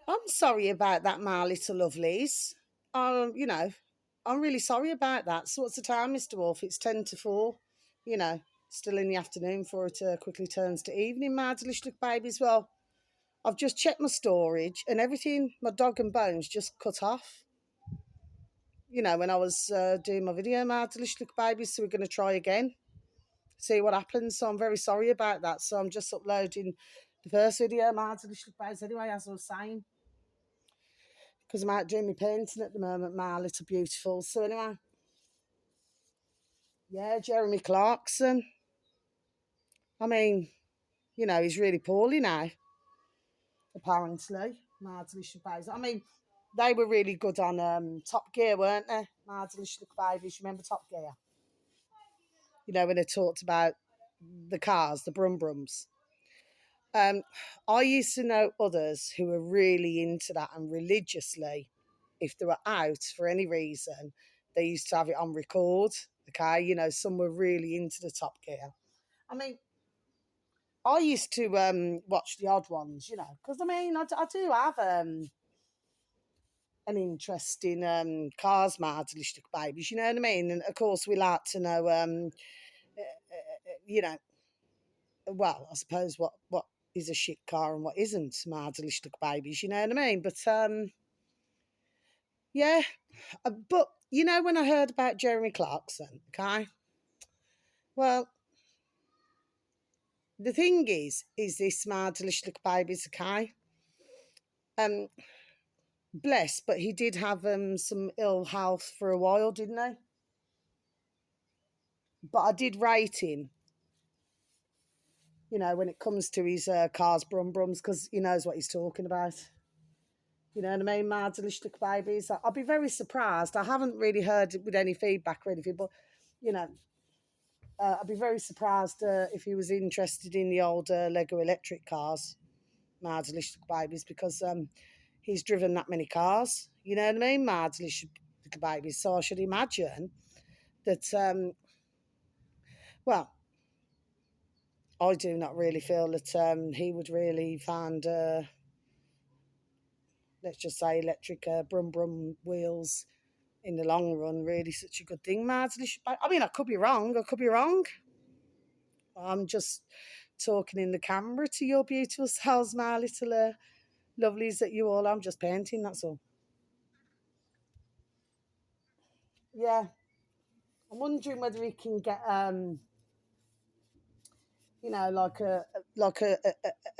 I'm sorry about that, my little lovelies. You know, I'm really sorry about that. So, what's the time, Mr. Wolf? It's 10 to 4. You know, still in the afternoon before it quickly turns to evening, my delicious little babies. Well, I've just checked my storage and everything, my dog and bones just cut off. You know, when I was doing my video, my delicious little babies. So, we're going to try again, see what happens. So, I'm very sorry about that. So, I'm just uploading the first video, my delicious little babies, anyway, as I was saying. Because I'm out doing my painting at the moment, my little beautiful. So anyway, yeah, Jeremy Clarkson. I mean, you know, he's really poorly now, apparently. My delicious babies. I mean, they were really good on Top Gear, weren't they? My delicious babies. Remember Top Gear? You know, when they talked about the cars, the brum brums. Um, I used to know others who were really into that and religiously, if they were out for any reason, they used to have it on record. Okay, you know, some were really into the Top Gear. I mean, I used to watch the odd ones, you know, because I mean, I do have an interest in cars, my delicious babies, you know what I mean? And of course, we like to know, you know, well, I suppose what is a shit car and what isn't, my delicious babies, you know what I mean? But yeah, but you know, when I heard about Jeremy Clarkson, okay, well, the thing is this, my delicious babies, okay, um, bless, but he did have some ill health for a while, didn't he? But I did rate him, you know, when it comes to his cars, brum brums, because he knows what he's talking about. You know what I mean? My delicious babies. I'll be very surprised. I haven't really heard with any feedback or anything, but you know, I'd be very surprised if he was interested in the old Lego electric cars, my delicious babies, because he's driven that many cars. You know what I mean? My delicious babies. So I should imagine that. Well, I do not really feel that he would really find, let's just say, electric brum brum wheels in the long run really such a good thing, Mads. I mean, I could be wrong. I could be wrong. I'm just talking in the camera to your beautiful selves, my little lovelies that you all are. I'm just painting, that's all. Yeah, I'm wondering whether he can get, you know,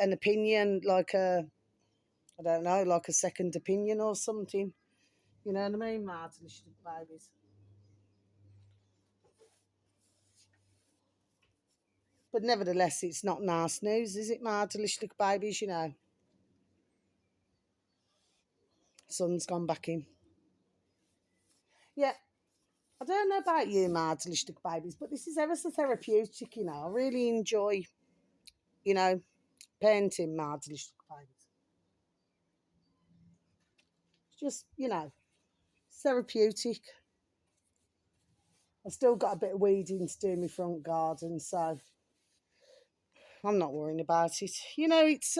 an opinion, like a, I don't know, like a second opinion or something. You know what I mean, Martin? Babies. But nevertheless, it's not nice news, is it, my delicious little babies? You know, sun's gone back in. Yeah, I don't know about you, my delicious little babies, but this is ever so therapeutic. You know, I really enjoy, you know, painting my delicious little babies. It's just, you know, therapeutic. I've still got a bit of weeding to do in my front garden, so I'm not worrying about it. You know, it's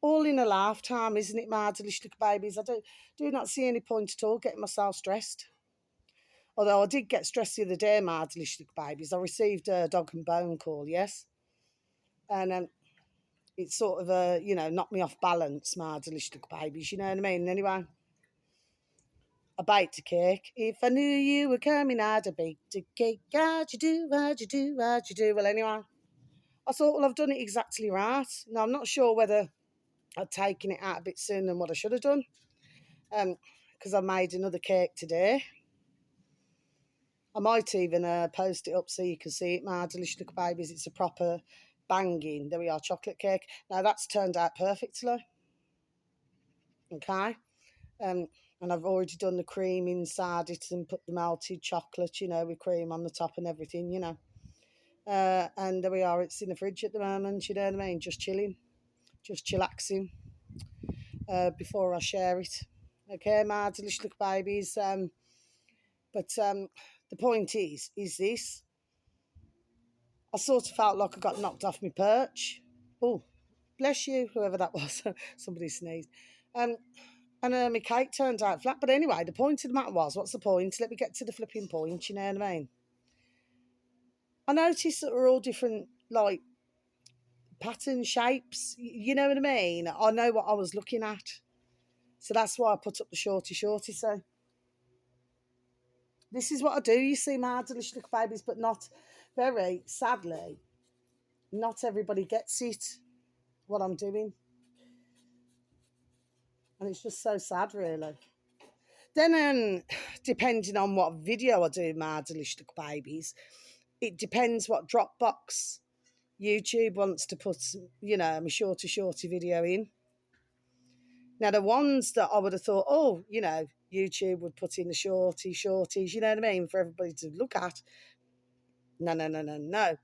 all in a lifetime, isn't it, my delicious little babies? I do not see any point at all getting myself stressed. Although I did get stressed the other day, my delicious little babies. I received a dog and bone call, yes, and it sort of you know, knocked me off balance, my delicious little babies. You know what I mean? Anyway, I baked a cake. If I knew you were coming, I'd have baked a cake. How'd you do? How'd you do? How'd you do? Well, anyway, I thought, well, I've done it exactly right. Now I'm not sure whether I'd taken it out a bit sooner than what I should have done. Because I made another cake today. I might even post it up so you can see it, my delicious little babies. It's a proper banging, there we are, chocolate cake. Now that's turned out perfectly, okay? Um, and I've already done the cream inside it and put the melted chocolate, you know, with cream on the top and everything, you know. And there we are, it's in the fridge at the moment, you know what I mean? Just chilling, just chillaxing before I share it. Okay, my delicious little babies. But the point is this. I sort of felt like I got knocked off my perch. Oh, bless you, whoever that was. Somebody sneezed. And my cake turned out flat. But anyway, the point of the matter was, what's the point? Let me get to the flipping point, you know what I mean? I noticed that we're all different, like, pattern shapes, you know what I mean? I know what I was looking at. So that's why I put up the shorty. So this is what I do, you see, my delicious little babies, but not very, sadly, not everybody gets it, what I'm doing. And it's just so sad, really. Then, depending on what video I do, my delicious little babies, it depends what Dropbox YouTube wants to put, my shorty video in. Now, the ones that I would have thought, YouTube would put in the shorties, you know what I mean, for everybody to look at. No.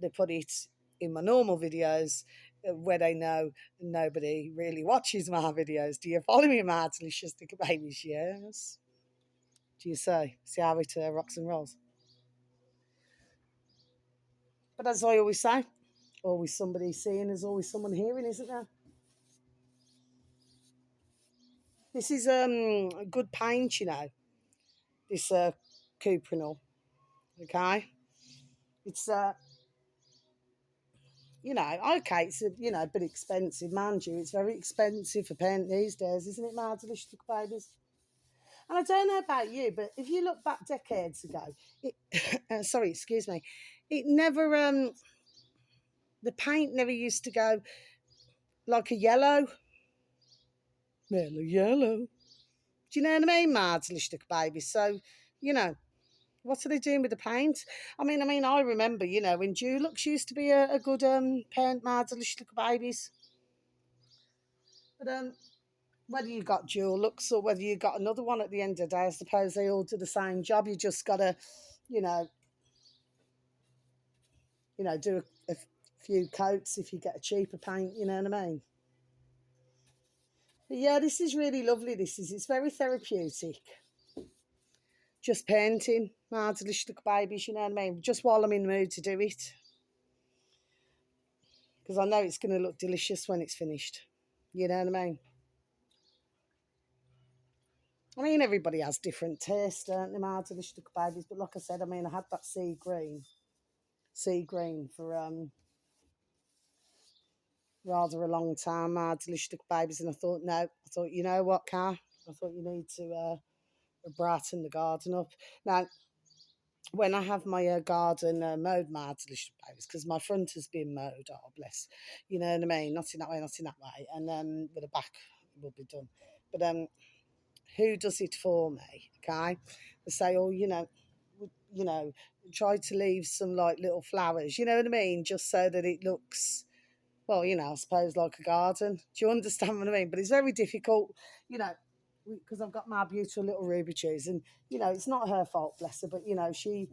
They put it in my normal videos where they know nobody really watches my videos. Do you follow me, my delicious little babies? Yes. Do you say? See how it rocks and rolls? But as I always say, always somebody seeing, there's always someone hearing, isn't there? This is a good paint, this Cuprinol, okay? It's, okay, it's, a bit expensive, mind you. It's very expensive for paint these days, isn't it, my delicious babies? And I don't know about you, but if you look back decades ago, sorry, excuse me, it never, the paint never used to go like a yellow. Yellow. Do you know what I mean, my delicious babies? So, what are they doing with the paint? I mean, I remember, when Dulux used to be a good paint, my delicious babies. But whether you got Dulux or whether you got another one at the end of the day, I suppose they all do the same job. You just got to, do a few coats if you get a cheaper paint, you know what I mean? But yeah, this is really lovely. It's very therapeutic. Just painting, my delicious babies, you know what I mean? Just while I'm in the mood to do it. Because I know it's going to look delicious when it's finished. You know what I mean? Everybody has different tastes, don't they, my delicious babies? But like I said, I had that sea green for rather a long time, my delicious babies. And I thought, you know what, Car? I thought you need to brighten the garden up. Now, when I have my garden mowed, my delicious babies, because my front has been mowed, oh bless, you know what I mean? Not in that way. And with the back will be done. But who does it for me? Okay, they say, try to leave some like little flowers. You know what I mean? Just so that it looks, well, I suppose like a garden. Do you understand what I mean? But it's very difficult, because I've got my beautiful little ruby trees, and it's not her fault, bless her, but she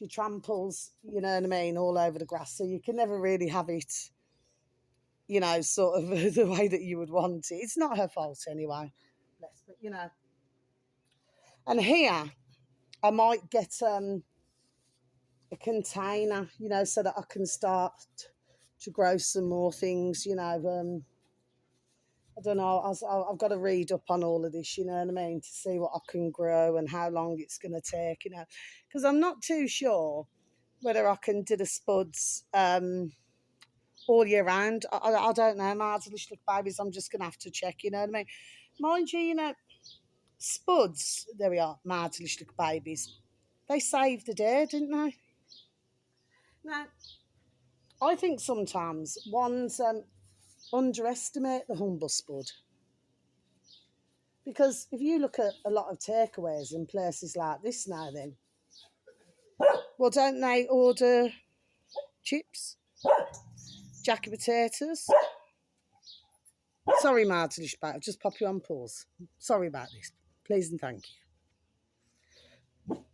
tramples, you know what I mean, all over the grass, so you can never really have it, sort of the way that you would want it. It's not her fault anyway, bless, but and here I might get a container, so that I can start to grow some more things, I don't know. I've got to read up on all of this, you know what I mean, to see what I can grow and how long it's going to take, because I'm not too sure whether I can do the spuds all year round. I don't know, my delicious babies. I'm just going to have to check, you know what I mean. Mind you, spuds, there we are, my delicious babies. They saved the day, didn't they? Now, I think sometimes one's underestimate the humble spud. Because if you look at a lot of takeaways in places like this now, then, well, don't they order chips, jacket potatoes? Sorry, Martin, I'll just pop you on pause. Sorry about this. Please and thank you.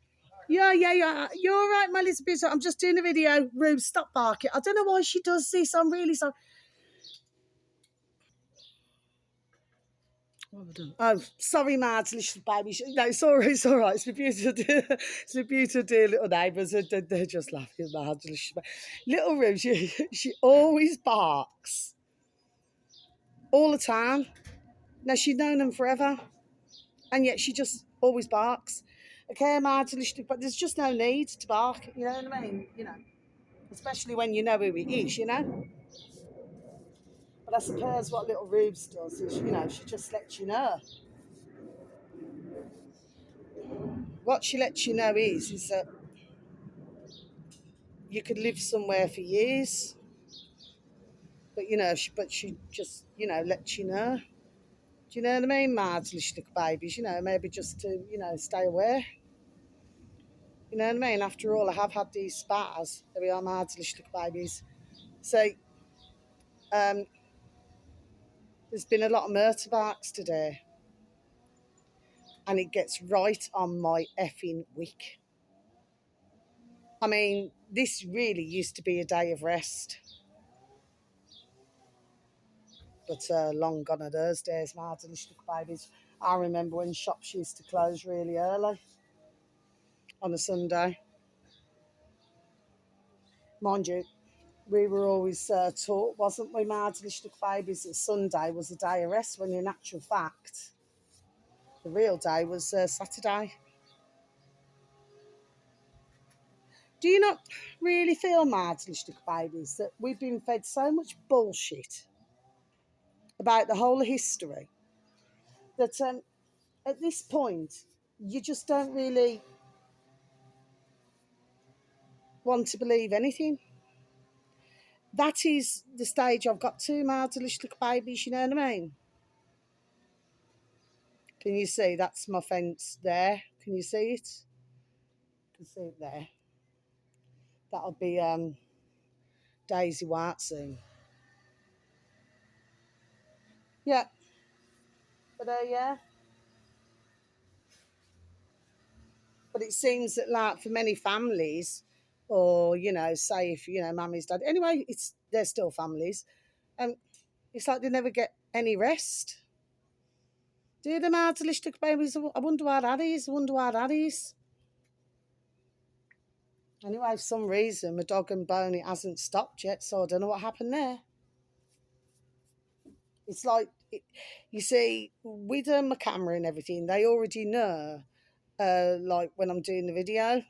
Yeah. You're all right, my Elizabeth. I'm just doing a video. Rube, stop barking. I don't know why she does this. I'm really sorry. What have I done? Oh, sorry, Mads, little baby. No, it's all right, it's all right. It's my beautiful dear, it's my beautiful dear little neighbours. They're just laughing at Mads. Little Rue, she always barks. All the time. Now, she's known them forever. And yet she just always barks. Okay, Mads, but there's just no need to bark. You know what I mean? You know, especially when you know who it is, you know? But I suppose what little Rubes does is, you know, she just lets you know. What she lets you know is that you could live somewhere for years, but you know, she just, you know, lets you know. Do you know what I mean, Mads, little babies? You know, maybe just to, you know, stay aware. You know what I mean? After all, I have had these spas. There we are, Mads, little babies. So, um, there's been a lot of motorbikes today, and it gets right on my effing wick. I mean, this really used to be a day of rest, but long gone are those days, Martin. Babies. I remember when shops used to close really early on a Sunday. Mind you, we were always taught, wasn't we, Martin, babies, that Sunday was a day of rest, when in actual fact, the real day was Saturday. Do you not really feel, Martin, babies, that we've been fed so much bullshit about the whole of history that at this point you just don't really want to believe anything? That is the stage I've got to, my little babies, you know what I mean? Can you see that's my fence there? Can you see it? You can see it there. That'll be Daisy White soon. Yeah, but yeah. But it seems that, like, for many families, or you know, say if you know, mummy's dad. Anyway, they're still families. Um, it's like they never get any rest. Do the Martelischtek babies? I wonder why that is. I wonder why that is. Anyway, for some reason, my dog and Bone, it hasn't stopped yet, so I don't know what happened there. It's like, you see, with my camera and everything, they already know, like when I'm doing the video.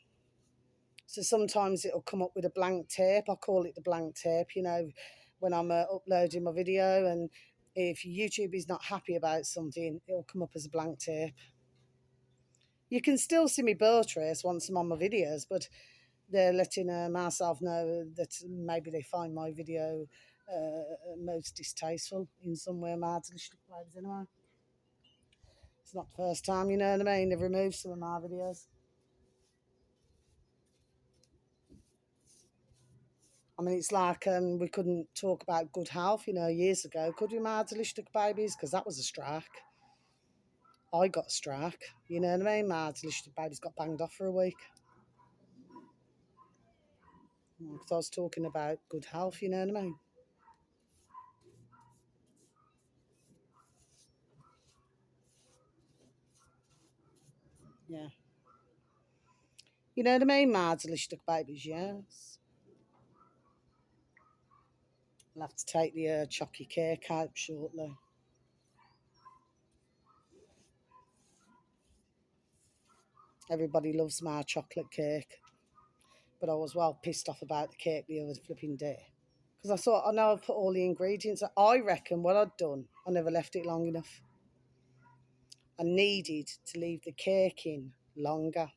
So sometimes it'll come up with a blank tape. I call it the blank tape, you know, when I'm uploading my video. And if YouTube is not happy about something, it'll come up as a blank tape. You can still see me boat race once I'm on my videos, but they're letting myself know that maybe they find my video most distasteful in some way. Anyway, it's not the first time, you know what I mean? They've removed some of my videos. I mean, it's like we couldn't talk about good health, you know, years ago. Could we, Mardelistic babies? Because that was a strike. I got a strike, you know what I mean? Mardelistic babies got banged off for a week. Because I was talking about good health, you know what I mean? Yeah. You know what I mean, Mardelistic babies, yes. I'll have to take the chocky cake out shortly. Everybody loves my chocolate cake, but I was well pissed off about the cake the other flipping day. Because I thought, I know I've put all the ingredients. I reckon what I'd done, I never left it long enough. I needed to leave the cake in longer,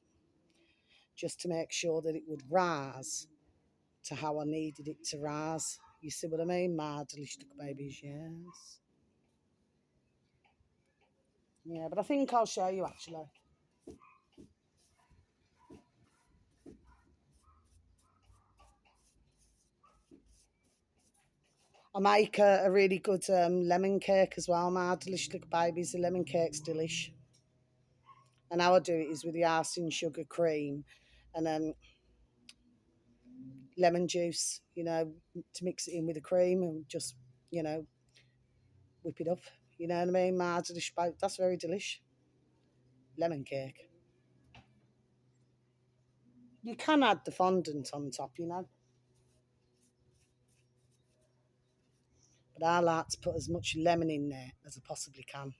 just to make sure that it would rise to how I needed it to rise. You see what I mean? My delicious babies, yes. Yeah, but I think I'll show you actually. I make a really good lemon cake as well, my delicious babies. The lemon cake's delish. And how I do it is with the icing, sugar, cream, and then lemon juice, you know, to mix it in with the cream and just, you know, whip it up, You know what I mean? Mardelish boat. That's very delish. Lemon cake. You can add the fondant on top, you know. But I like to put as much lemon in there as I possibly can.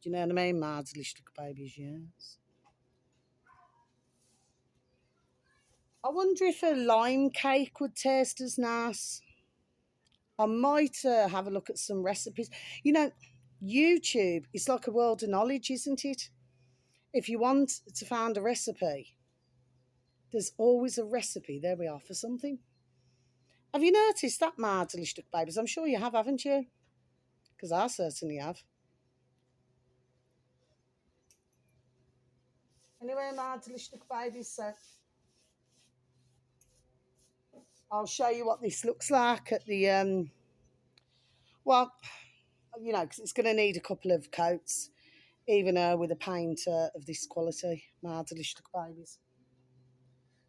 Do you know what I mean? Mardelish little babies, yes. I wonder if a lime cake would taste as nice. I might have a look at some recipes. You know, YouTube is like a world of knowledge, isn't it? If you want to find a recipe, there's always a recipe. There we are for something. Have you noticed that, my delicious duck babies? I'm sure you have, haven't you? Because I certainly have. Anyway, my delicious duck babies, so I'll show you what this looks like at the, well, you know, because it's going to need a couple of coats, even with a paint of this quality, my delicious duck babies.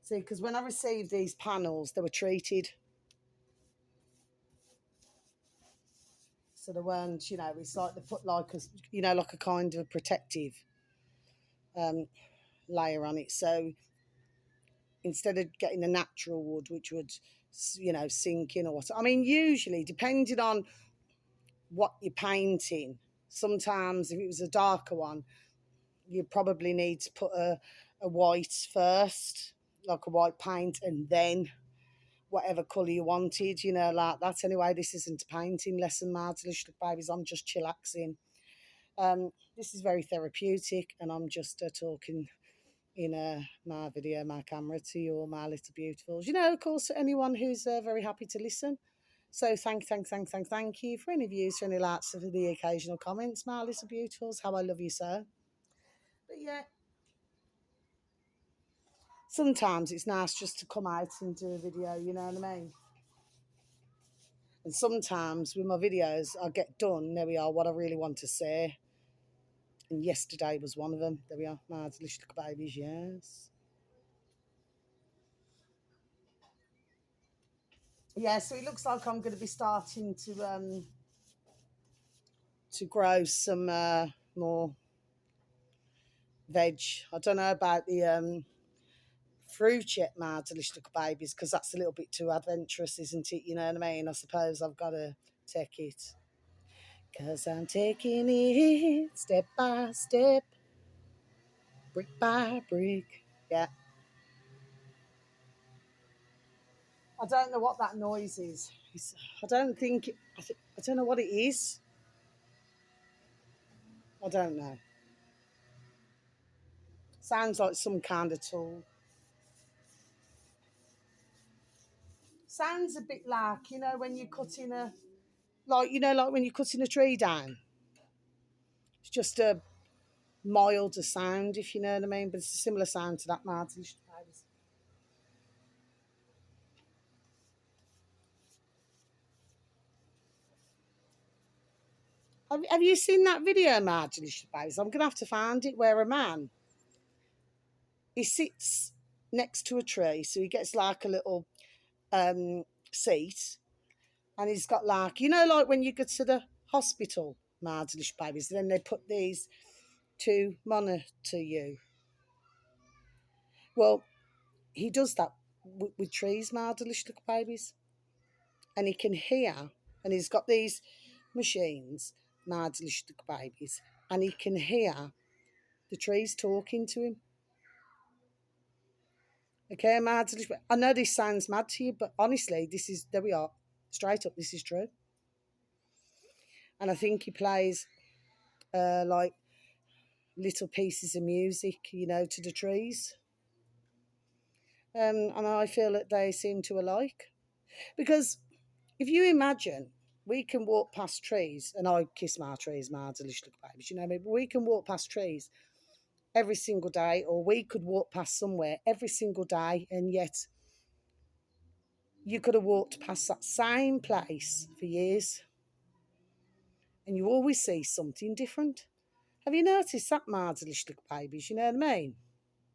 See, because when I received these panels, they were treated. So they weren't, you know, it's like they put like a, you know, like a kind of protective um, layer on it. So instead of getting a natural wood, which would, you know, sink in or what. I mean, usually, depending on what you're painting, sometimes if it was a darker one, you probably need to put a white first, like a white paint, and then whatever colour you wanted, you know, like that. Anyway, this isn't a painting lesson, Martelish babies. I'm just chillaxing. This is very therapeutic, and I'm just talking in my video, my camera to you all, my little beautifuls. You know, of course, anyone who's very happy to listen. So thank you for any views, for any likes, for the occasional comments, my little beautifuls. How I love you so. But yeah, sometimes it's nice just to come out and do a video. You know what I mean? And sometimes with my videos, I get done. There we are. What I really want to say. And yesterday was one of them. There we are. My delicious little babies. Yes. Yeah. So it looks like I'm going to be starting to grow some more veg. I don't know about the fruit yet, my delicious little babies, because that's a little bit too adventurous, isn't it? You know what I mean? I suppose I've got to take it. Because I'm taking it step by step, brick by brick. Yeah. I don't know what that noise is. I don't think, I don't know what it is. I don't know. Sounds like some kind of tool. Sounds a bit like, you know, when you're cutting a, like, you know, like when you're cutting a tree down. It's just a milder sound, if you know what I mean, but it's a similar sound to that, Martin. Have you seen that video, Martin? I'm going to have to find it, where a man, he sits next to a tree, so he gets like a little seat, and he's got like, you know, like when you go to the hospital, Mardelish babies, then they put these to monitor you. Well, he does that with trees, Mardelish little babies, and he can hear, and he's got these machines, Mardelish little babies, and he can hear the trees talking to him. Okay, Mardelish. I know this sounds mad to you, but honestly, this is, there we are, straight up, this is true. And I think he plays like little pieces of music, you know, to the trees. And I feel that they seem to alike. Because if you imagine, we can walk past trees, and I kiss my trees, my delicious little babies, you know what I mean? But we can walk past trees every single day, or we could walk past somewhere every single day, and yet you could have walked past that same place for years, and you always see something different. Have you noticed that, my delicious little babies? You know what I mean?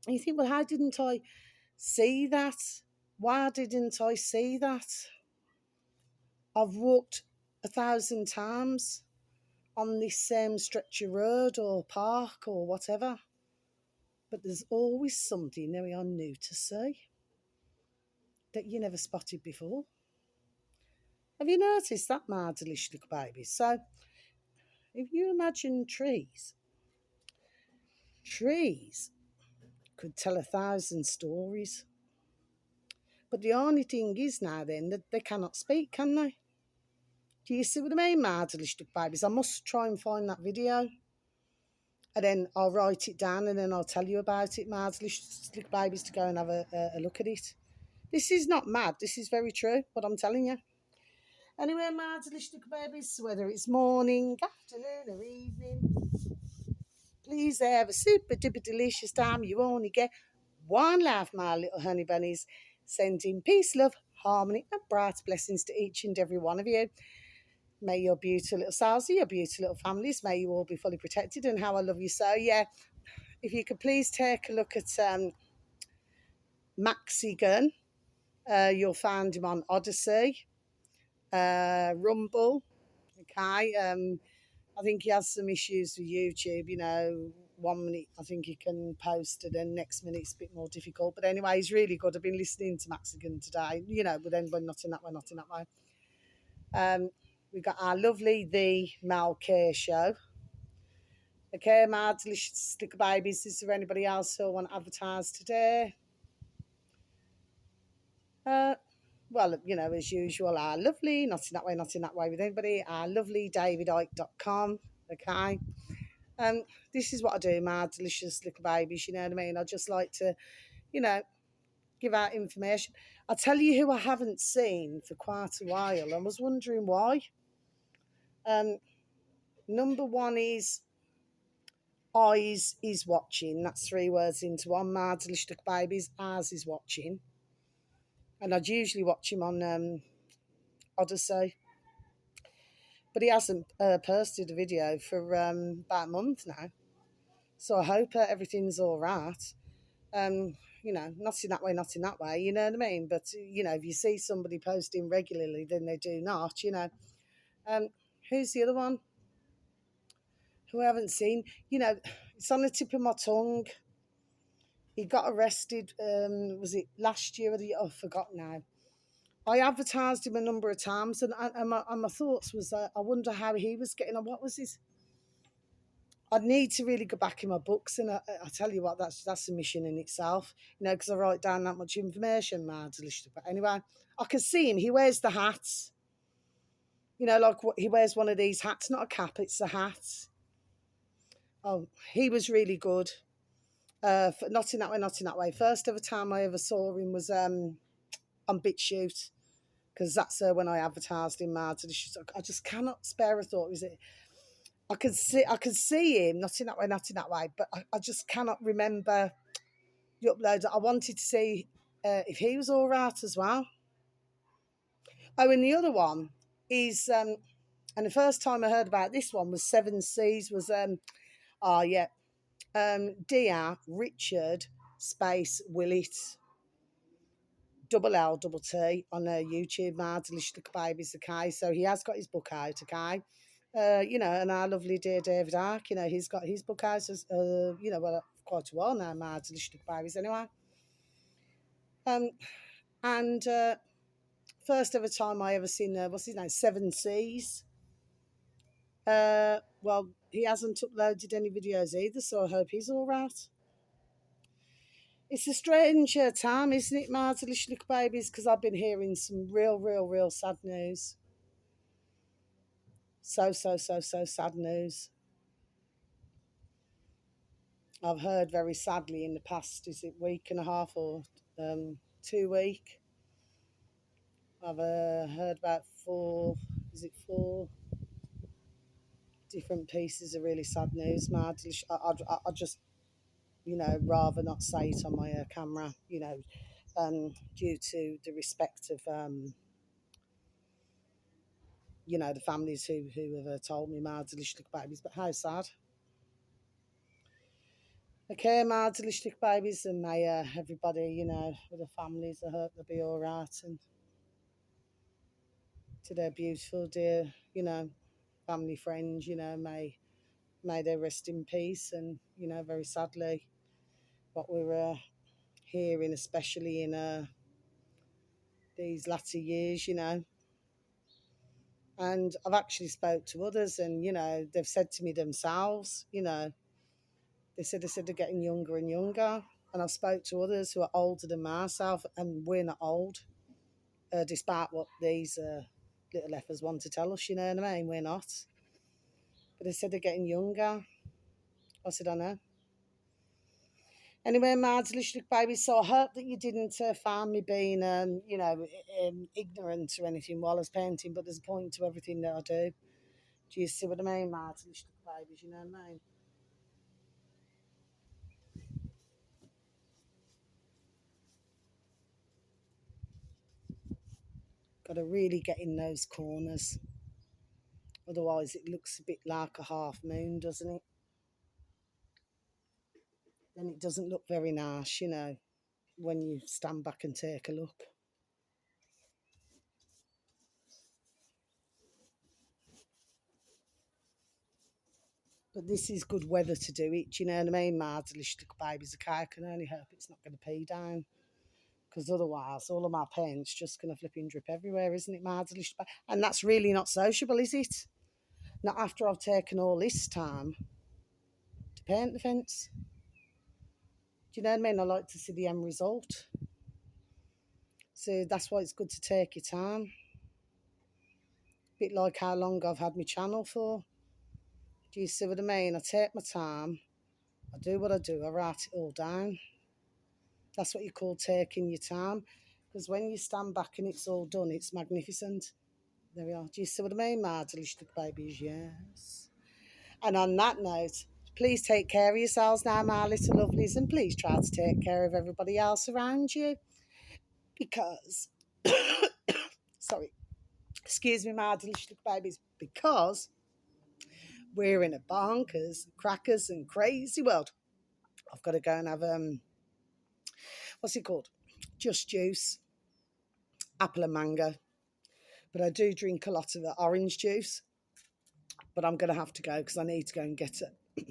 And you think, well, how didn't I see that? Why didn't I see that? I've walked 1,000 times on this same stretch of road or park or whatever, but there's always something there are new to see that you never spotted before. Have you noticed that, my delicious little babies? So, if you imagine trees could tell 1,000 stories. But the only thing is now then that they cannot speak, can they? Do you see what I mean, my delicious little babies? I must try and find that video. And then I'll write it down and then I'll tell you about it, my delicious little babies, to go and have a look at it. This is not mad. This is very true, what I'm telling you. Anyway, my delicious little babies, whether it's morning, afternoon or evening, please have a super duper delicious time. You only get one life, my little honey bunnies. Sending peace, love, harmony, and bright blessings to each and every one of you. May your beautiful little selves, your beautiful little families, may you all be fully protected. And how I love you so. Yeah, if you could please take a look at Maxi Gun. You'll find him on Odyssey, Rumble. Okay. I think he has some issues with YouTube. 1 minute I think he can post, and then next minute it's a bit more difficult. But anyway, he's really good. I've been listening to Maxigan today. But then not in that way, not in that way. We've got our lovely The Mel Care Show. Okay, my delicious little babies. Is there anybody else who want to advertise today? Well, as usual, our lovely, not in that way with anybody, our lovely davidike.com. Okay. This is what I do, my delicious little babies, you know what I mean? I just like to, give out information. I'll tell you who I haven't seen for quite a while. I was wondering why. Number one is Eyes is watching. That's 3 words into one. My delicious little babies, Eyes is watching. And I'd usually watch him on Odyssey. But he hasn't posted a video for about a month now. So I hope everything's all right. Not in that way, not in that way, you know what I mean? But, if you see somebody posting regularly, then they do not, Who's the other one? Who I haven't seen? It's on the tip of my tongue. He got arrested, was it last year or the year? Oh, I forgot now. I advertised him a number of times, and my thoughts was, I wonder how he was getting on. What was his? I'd need to really go back in my books, and I tell you what, that's a mission in itself, because I write down that much information, my delicious. But anyway, I can see him. He wears the hats. He wears one of these hats, not a cap, it's a hat. Oh, he was really good. Not in that way, not in that way. First ever time I ever saw him was on BitChute, because that's when I advertised in my delicious. I just cannot spare a thought. Is it? I could see him, not in that way, not in that way, but I just cannot remember the upload. I wanted to see if he was all right as well. Oh, and the other one is, and the first time I heard about this one was Seven Seas, was, Dear Richard Space Willett, double L, double T, on YouTube, my delicious little babies, okay? So he has got his book out, okay? And our lovely dear David Ark, he's got his book out, quite a while now, my delicious little babies, anyway. And first ever time I ever seen, what's his name, Seven Seas. Well, he hasn't uploaded any videos either, so I hope he's all right. It's a strange time, isn't it, my delicious little babies? Because I've been hearing some real sad news. So sad news. I've heard very sadly in the past, is it week and a half or 2 week? I've heard about 4 different pieces of really sad news. I just, rather not say it on my camera, due to the respect of, the families who have told me my delicious little babies. But how sad. Okay, my delicious babies, and may everybody, with the families, I hope they'll be all right. And to their beautiful, dear, family friends, may they rest in peace. And very sadly, what we're hearing, especially in these latter years, And I've actually spoke to others, and they've said to me themselves, they said they're getting younger and younger. And I've spoke to others who are older than myself, and we're not old, despite what these little effers want to tell us. You know what I mean? We're not. But they said they're getting younger. I said, I know. Anyway, my delicious baby. So I hope that you didn't find me being, ignorant or anything while I was painting. But there's a point to everything that I do. Do you see what I mean, my delicious babies? You know what I mean? Got to really get in those corners. Otherwise, it looks a bit like a half moon, doesn't it? Then it doesn't look very nice, when you stand back and take a look. But this is good weather to do it, do you know what I mean? My delicious little babies, okay, I can only hope it's not going to pee down. Because otherwise, all of my paint's just going to flip and drip everywhere, isn't it, my delicious baby? And that's really not sociable, is it? Not after I've taken all this time to paint the fence. Do you know what I mean? I like to see the end result. So that's why it's good to take your time. Bit like how long I've had my channel for. Do you see what I mean? I take my time, I do what I do, I write it all down. That's what you call taking your time. Because when you stand back and it's all done, it's magnificent. There we are. Do you see what I mean, my delicious babies? Yes. And on that note, please take care of yourselves now, my little lovelies, and please try to take care of everybody else around you. Because, sorry, excuse me, my delicious babies, because we're in a bonkers, crackers, and crazy world. I've got to go and have what's it called? Just juice, apple and mango. But I do drink a lot of the orange juice. But I'm going to have to go because I need to go and get it.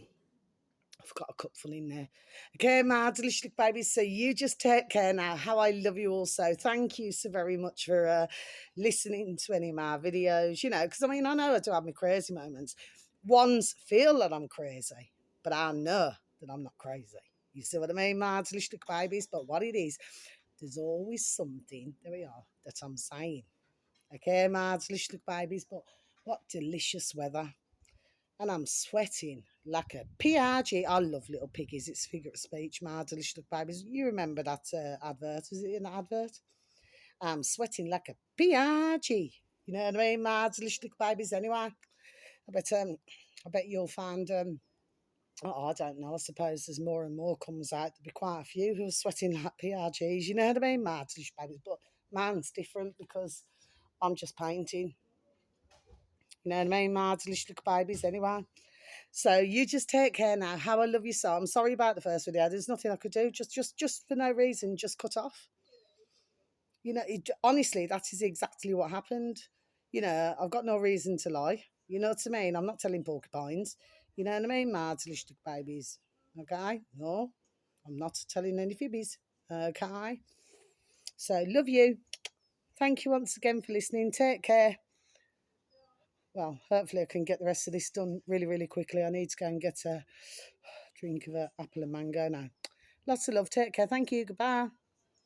I've got a cupful in there. Okay, my delicious babies. So you just take care now. How I love you all so. Thank you so very much for listening to any of my videos. Because I know I do have my crazy moments. Ones feel that I'm crazy, but I know that I'm not crazy. You see what I mean, my delicious babies? But what it is, there's always something, there we are, that I'm saying. Okay, my delicious babies? But what delicious weather. And I'm sweating like a PRG. I love little piggies. It's figure of speech, my delicious babies. You remember that advert? Was it an advert? I'm sweating like a PRG. You know what I mean? My delicious babies anyway. I bet you'll find I don't know. I suppose as more and more comes out, there'll be quite a few who are sweating like PRGs. You know what I mean? My delicious babies. But mine's different because I'm just painting. You know what I mean? My delicious babies anyway. So you just take care now. How I love you so. I'm sorry about the first video. There's nothing I could do. Just for no reason, just cut off. Honestly, that is exactly what happened. I've got no reason to lie. You know what I mean? I'm not telling porcupines. You know what I mean? My delicious babies. Okay? No, I'm not telling any fibbies. Okay? So love you. Thank you once again for listening. Take care. Well, hopefully I can get the rest of this done really, really quickly. I need to go and get a drink of apple and mango now. Lots of love. Take care. Thank you. Goodbye.